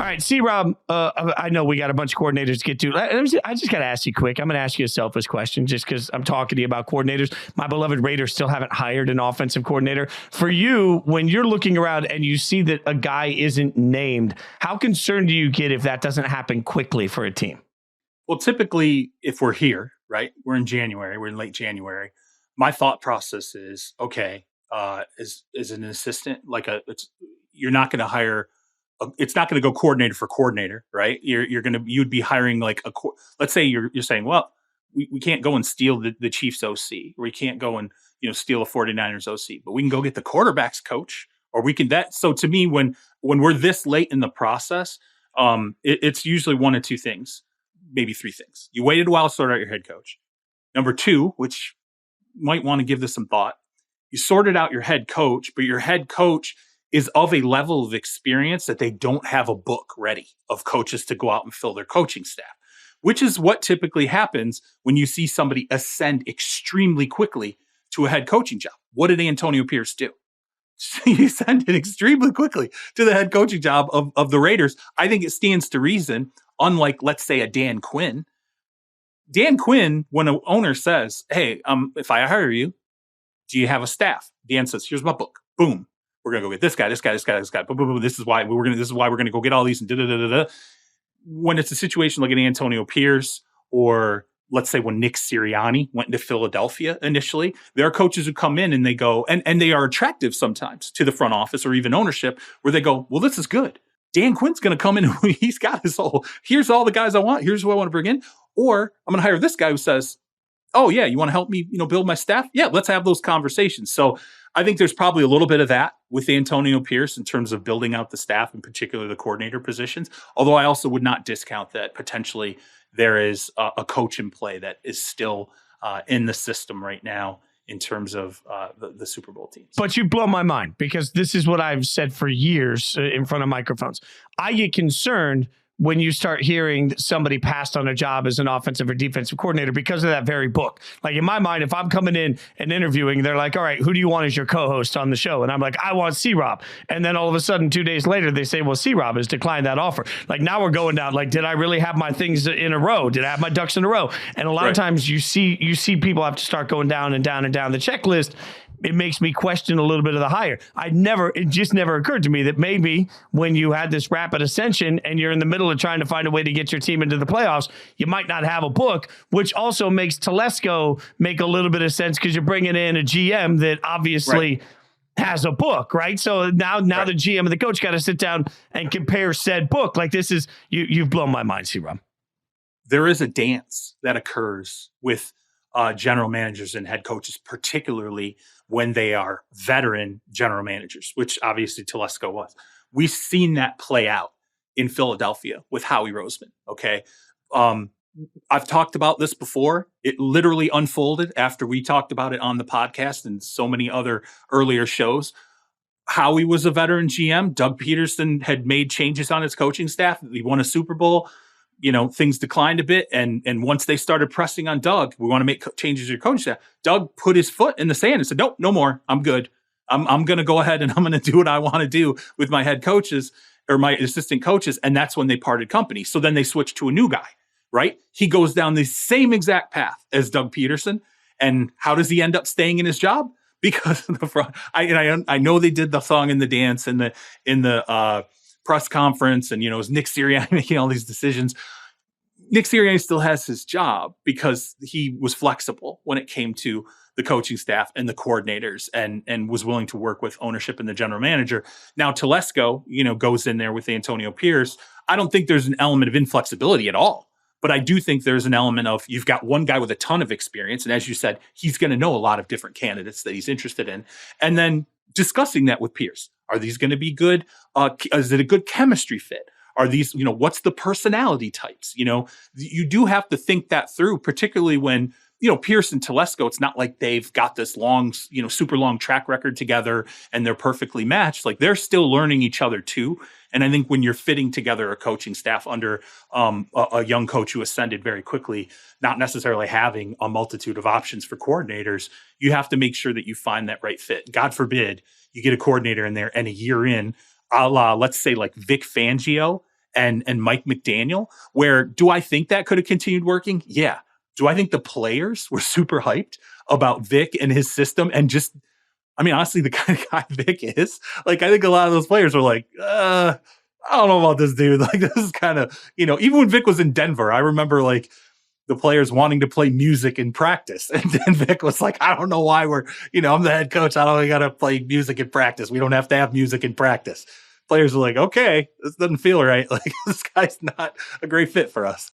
All right, C-Rob, I know we got a bunch of coordinators to get to. I just got to ask you quick. I'm going to ask you a selfish question just because I'm talking to you about coordinators. My beloved Raiders still haven't hired an offensive coordinator. For you, when you're looking around and you see that a guy isn't named, how concerned do you get if that doesn't happen quickly for a team? Well, typically, if we're here, right, we're in January, we're in late January, my thought process is, okay, is an assistant, you're not going to hire it's not going to go coordinator for coordinator, right? You'd be hiring let's say you're saying, well, we can't go and steal the Chiefs OC, or we can't go and, steal a 49ers OC, but we can go get the quarterback's coach, or we can that. So to me, when we're this late in the process, it's usually one of two things, maybe three things. You waited a while to sort out your head coach. Number two, which you might want to give this some thought, you sorted out your head coach, but your head coach is of a level of experience that they don't have a book ready of coaches to go out and fill their coaching staff, which is what typically happens when you see somebody ascend extremely quickly to a head coaching job. What did Antonio Pierce do? He ascended extremely quickly to the head coaching job of the Raiders. I think it stands to reason, unlike, let's say, a Dan Quinn. Dan Quinn, when an owner says, hey, if I hire you, do you have a staff? Dan says, here's my book. Boom. We're gonna go get this guy. Boom, boom, boom. This is why we're gonna go get all these and da da da da. When it's a situation like an Antonio Pierce, or let's say when Nick Sirianni went into Philadelphia initially, there are coaches who come in and they go, and they are attractive sometimes to the front office or even ownership, where they go, well, this is good. Dan Quinn's gonna come in and he's got his whole, here's all the guys I want, here's who I want to bring in. Or I'm gonna hire this guy who says, oh yeah, you want to help me, build my staff? Yeah, let's have those conversations. So I think there's probably a little bit of that with Antonio Pierce in terms of building out the staff, in particular the coordinator positions. Although I also would not discount that potentially there is a coach in play that is still in the system right now in terms of the Super Bowl teams. But you blow my mind, because this is what I've said for years in front of microphones. I get concerned when you start hearing that somebody passed on a job as an offensive or defensive coordinator because of that very book. Like in my mind, if I'm coming in and interviewing, they're like, all right, who do you want as your co-host on the show? And I'm like, I want C-Rob. And then all of a sudden, 2 days later, they say, well, C-Rob has declined that offer. Like now we're going down, like, did I really have my things in a row? Did I have my ducks in a row? And a lot of times you see people have to start going down and down and down the checklist. It makes me question a little bit of the hire. It just never occurred to me that maybe when you had this rapid ascension and you're in the middle of trying to find a way to get your team into the playoffs, you might not have a book, which also makes Telesco make a little bit of sense because you're bringing in a GM that obviously has a book, right? So now the GM and the coach got to sit down and compare said book. Like this is, you've blown my mind, C-Rob. There is a dance that occurs with general managers and head coaches, particularly when they are veteran general managers, which obviously Telesco was. We've seen that play out in Philadelphia with Howie Roseman. Okay. I've talked about this before. It literally unfolded after we talked about it on the podcast and so many other earlier shows. Howie was a veteran GM. Doug Peterson had made changes on his coaching staff. He won a Super Bowl. Things declined a bit. And once they started pressing on Doug, we want to make changes to your coaching staff. Doug put his foot in the sand and said, nope, no more. I'm good. I'm going to go ahead and I'm going to do what I want to do with my head coaches or my assistant coaches. And that's when they parted company. So then they switched to a new guy, right? He goes down the same exact path as Doug Peterson. And how does he end up staying in his job? Because of the front. I know they did the song and the dance in the press conference, and it was Nick Sirianni making all these decisions. Nick Sirianni still has his job because he was flexible when it came to the coaching staff and the coordinators, and was willing to work with ownership and the general manager. Now Telesco, goes in there with Antonio Pierce. I don't think there's an element of inflexibility at all, but I do think there's an element of you've got one guy with a ton of experience, and as you said, he's going to know a lot of different candidates that he's interested in, and then discussing that with Pierce. Are these going to be good? Is it a good chemistry fit? Are these, what's the personality types? You do have to think that through, particularly when, Pierce and Telesco, it's not like they've got this long, super long track record together and they're perfectly matched. Like they're still learning each other too. And I think when you're fitting together a coaching staff under a young coach who ascended very quickly, not necessarily having a multitude of options for coordinators, you have to make sure that you find that right fit. God forbid you get a coordinator in there and a year in, a la, let's say like Vic Fangio, and Mike McDaniel, where do I think that could have continued working? Yeah. Do I think the players were super hyped about Vic and his system and just, I mean, honestly, the kind of guy Vic is, like, I think a lot of those players were like, I don't know about this dude. Like, this is kind of, even when Vic was in Denver, I remember like the players wanting to play music in practice. And then Vic was like, I don't know why I'm the head coach. I don't got to play music in practice. We don't have to have music in practice. Players were like, okay, this doesn't feel right. Like, this guy's not a great fit for us.